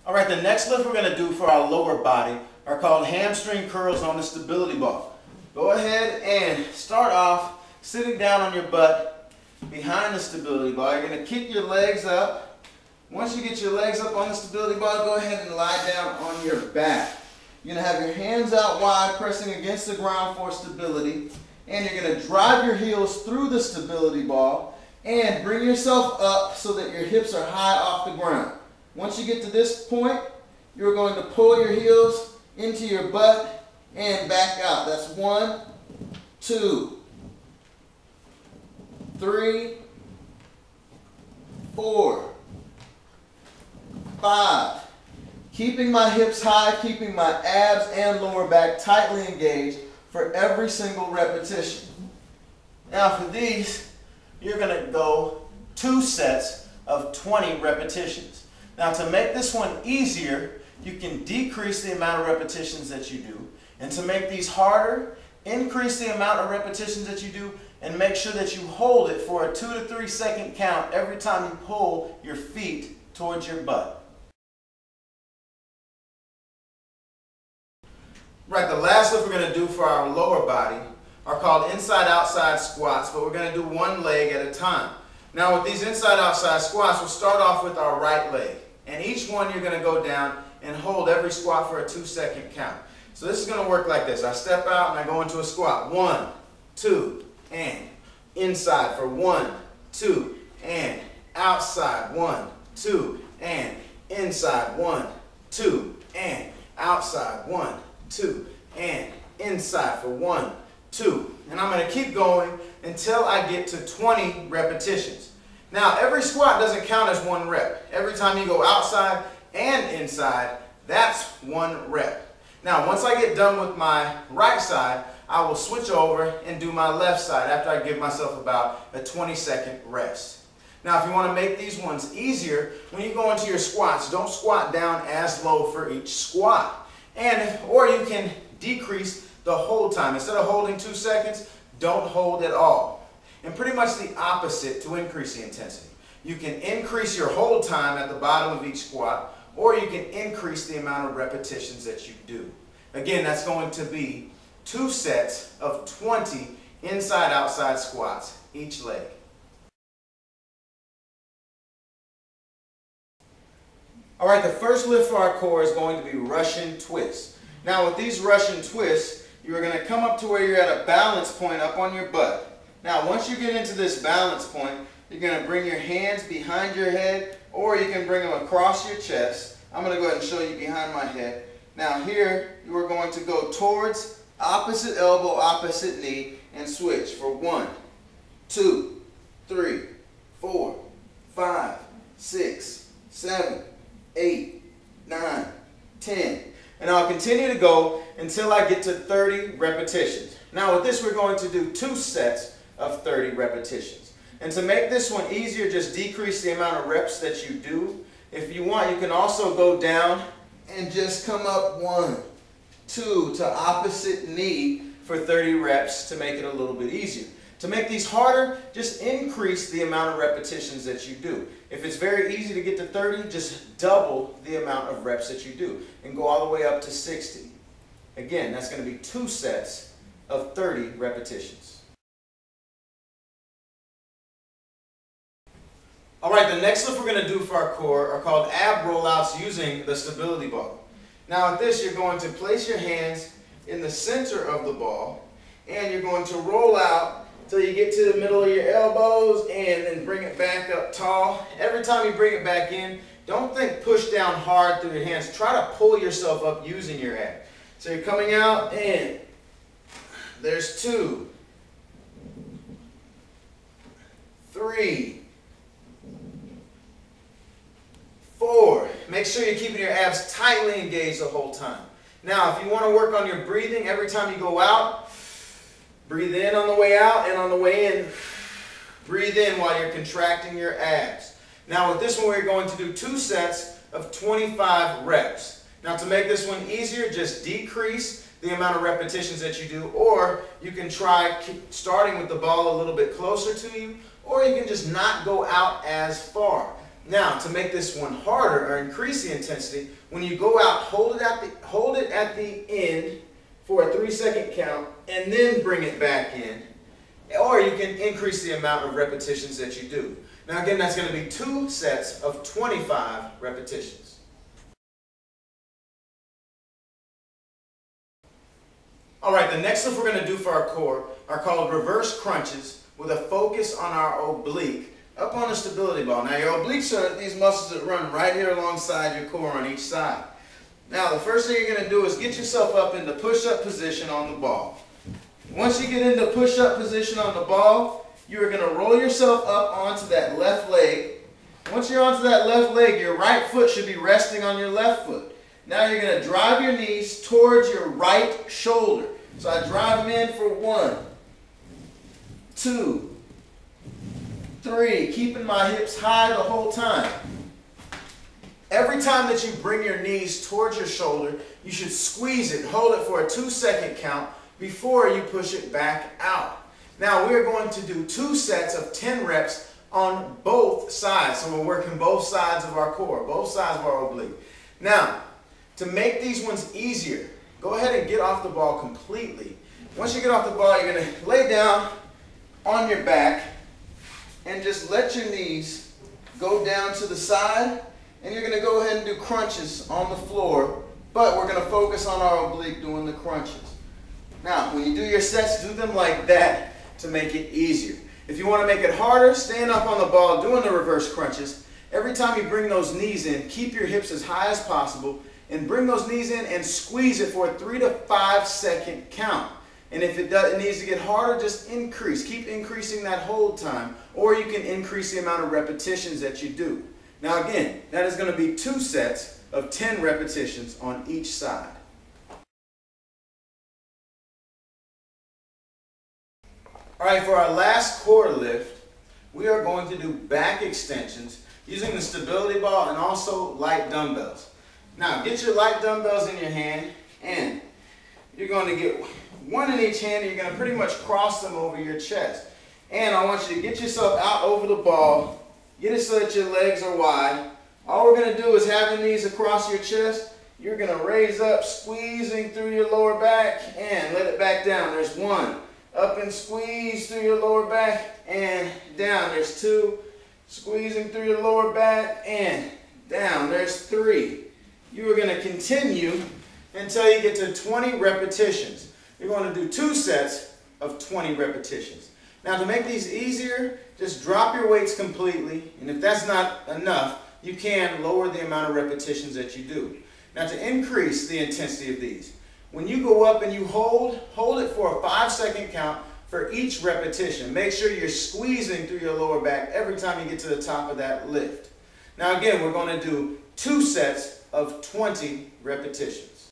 All right, the next lift we're going to do for our lower body are called hamstring curls on the stability ball. Go ahead and start off sitting down on your butt behind the stability ball. You're going to kick your legs up. Once you get your legs up on the stability ball, go ahead and lie down on your back. You're going to have your hands out wide, pressing against the ground for stability. And you're going to drive your heels through the stability ball and bring yourself up so that your hips are high off the ground. Once you get to this point, you're going to pull your heels into your butt and back out. That's 1, 2, 3, 4, 5. Keeping my hips high, keeping my abs and lower back tightly engaged for every single repetition. Now for these, you're going to go 2 sets of 20 repetitions. Now to make this one easier, you can decrease the amount of repetitions that you do. And to make these harder, increase the amount of repetitions that you do and make sure that you hold it for a 2 to 3 second count every time you pull your feet towards your butt. Right, the last lift we're going to do for our lower body are called inside-outside squats, but we're going to do one leg at a time. Now with these inside-outside squats, we'll start off with our right leg. And each one you're going to go down and hold every squat for a 2-second count. So this is going to work like this. I step out and I go into a squat. 1, 2, and inside for 1, 2, and outside. 1, 2, and inside. 1, 2, and outside. 1, 2, and inside for 1, 2. And I'm going to keep going until I get to 20 repetitions. Now, every squat doesn't count as 1 rep. Every time you go outside and inside, that's 1 rep. Now, once I get done with my right side, I will switch over and do my left side after I give myself about a 20-second rest. Now, if you want to make these ones easier, when you go into your squats, don't squat down as low for each squat. Or you can decrease the hold time. Instead of holding 2 seconds, don't hold at all. And pretty much the opposite to increase the intensity. You can increase your hold time at the bottom of each squat, or you can increase the amount of repetitions that you do. Again, that's going to be 2 sets of 20 inside-outside squats each leg. All right, the first lift for our core is going to be Russian twists. Now with these Russian twists, you're going to come up to where you're at a balance point up on your butt. Now once you get into this balance point, you're going to bring your hands behind your head, or you can bring them across your chest. I'm going to go ahead and show you behind my head. Now here, you are going to go towards opposite elbow, opposite knee, and switch for 1, 2, 3, 4, 5, 6, 7, 8, 9, 10. And I'll continue to go until I get to 30 repetitions. Now with this, we're going to do 2 sets of 30 repetitions. And to make this one easier, just decrease the amount of reps that you do. If you want, you can also go down and just come up 1, 2 to opposite knee for 30 reps to make it a little bit easier. To make these harder, just increase the amount of repetitions that you do. If it's very easy to get to 30, just double the amount of reps that you do and go all the way up to 60. Again, that's going to be 2 sets of 30 repetitions. All right, the next lift we're going to do for our core are called ab rollouts using the stability ball. Now at this, you're going to place your hands in the center of the ball and you're going to roll out until you get to the middle of your elbows and then bring it back up tall. Every time you bring it back in, don't think push down hard through your hands. Try to pull yourself up using your abs. So you're coming out and there's 2, 3, 4. Make sure you're keeping your abs tightly engaged the whole time. Now, if you want to work on your breathing, every time you go out, breathe in on the way out, and on the way in, breathe in while you're contracting your abs. Now, with this one, we're going to do 2 sets of 25 reps. Now, to make this one easier, just decrease the amount of repetitions that you do, or you can try starting with the ball a little bit closer to you, or you can just not go out as far. Now, to make this one harder or increase the intensity, when you go out, hold it at the end for a 3-second count and then bring it back in. Or you can increase the amount of repetitions that you do. Now again, that's going to be 2 sets of 25 repetitions. Alright, the next stuff we're going to do for our core are called reverse crunches with a focus on our oblique up on the stability ball. Now your obliques are these muscles that run right here alongside your core on each side. Now the first thing you're going to do is get yourself up into push-up position on the ball. Once you get into push-up position on the ball, you're going to roll yourself up onto that left leg. Once you're onto that left leg, your right foot should be resting on your left foot. Now you're going to drive your knees towards your right shoulder. So I drive them in for 1, 2, 3, keeping my hips high the whole time. Every time that you bring your knees towards your shoulder, you should squeeze it, hold it for a 2-second count before you push it back out. Now we're going to do 2 sets of 10 reps on both sides. So we're working both sides of our core, both sides of our oblique. Now, to make these ones easier, go ahead and get off the ball completely. Once you get off the ball, you're going to lay down on your back and just let your knees go down to the side, and you're going to go ahead and do crunches on the floor, but we're going to focus on our oblique doing the crunches. Now, when you do your sets, do them like that to make it easier. If you want to make it harder, stand up on the ball doing the reverse crunches. Every time you bring those knees in, keep your hips as high as possible and bring those knees in and squeeze it for a 3 to 5 second count. And if it needs to get harder, just increase. Keep increasing that hold time, or you can increase the amount of repetitions that you do. Now again, that is going to be 2 sets of 10 repetitions on each side. Alright, for our last core lift, we are going to do back extensions using the stability ball and also light dumbbells. Now, get your light dumbbells in your hand, and you're going to get 1 in each hand, and you're going to pretty much cross them over your chest. And I want you to get yourself out over the ball, get it so that your legs are wide. All we're going to do is having these across your chest, you're going to raise up, squeezing through your lower back, and let it back down. There's 1. Up and squeeze through your lower back, and down. There's 2. Squeezing through your lower back, and down. There's 3. You are going to continue until you get to 20 repetitions. You're going to do 2 sets of 20 repetitions. Now to make these easier, just drop your weights completely, and if that's not enough, you can lower the amount of repetitions that you do. Now to increase the intensity of these, when you go up and you hold it for a 5-second count for each repetition. Make sure you're squeezing through your lower back every time you get to the top of that lift. Now again, we're going to do 2 sets of 20 repetitions.